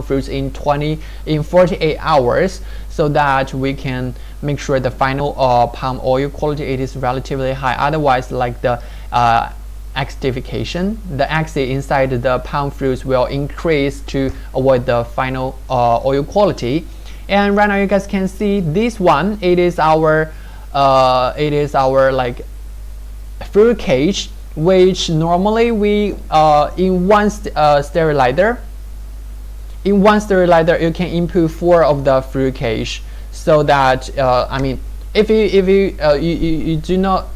fruits in 48 hours, so that we can make sure the final palm oil quality it is relatively high. Otherwise, like the acidification, the acid inside the palm fruits will increase to avoid the final oil quality. And right now you guys can see this one, it is our like fruit cage, which normally we in one sterilizer you can input 4 of the fruit cage, so that I mean, if you do not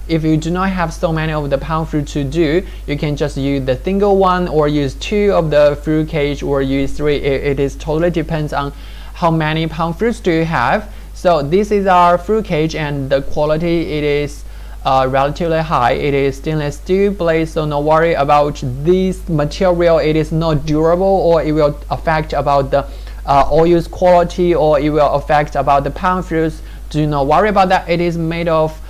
have so many of the palm fruit to do, you can just use the single one, or use 2 of the fruit cage, or use 3. It is totally depends on how many palm fruits do you have. So this is our fruit cage, and the quality it is relatively high. It is stainless steel blade, so no worry about this material. It is not durable, or it will affect about the oil's quality, or it will affect about the palm fruits. Do not worry about that. It is made of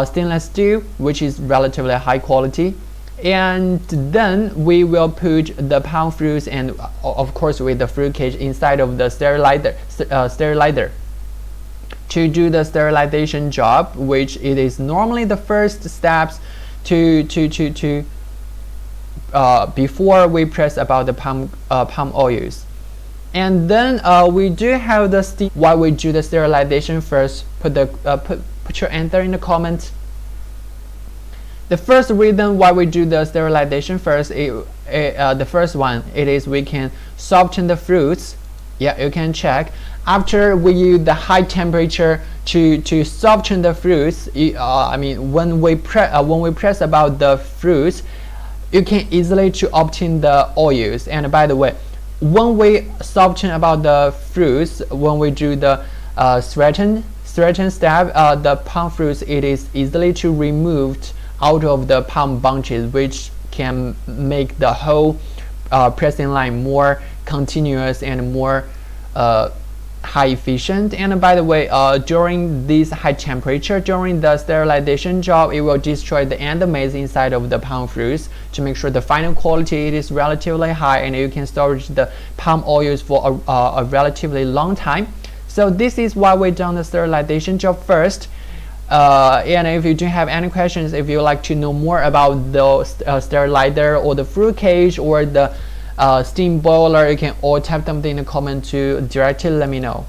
stainless steel, which is relatively high quality. And then we will put the palm fruits, and of course with the fruit cage, inside of the sterilizer to do the sterilization job, which it is normally the first steps to before we press about the palm oils. And then we do have the steam. Why we do the sterilization first? Put your answer in the comments. The first reason why we do the sterilization first, the first one, it is we can soften the fruits. Yeah, you can check. After we use the high temperature to soften the fruits, I mean, when we press about the fruits, you can easily to obtain the oils. And by the way, when we soften about the fruits, when we do the threaten step, the palm fruits, it is easily to removed out of the palm bunches, which can make the whole pressing line more continuous and more high efficient. And by the way, during this high temperature, during the sterilization job, it will destroy the endomates inside of the palm fruits to make sure the final quality it is relatively high, and you can store the palm oils for a relatively long time. So this is why we done the sterilization job first. And if you do have any questions, if you like to know more about the sterilizer, or the fruit cage, or the steam boiler, you can all type them in the comment to directly let me know.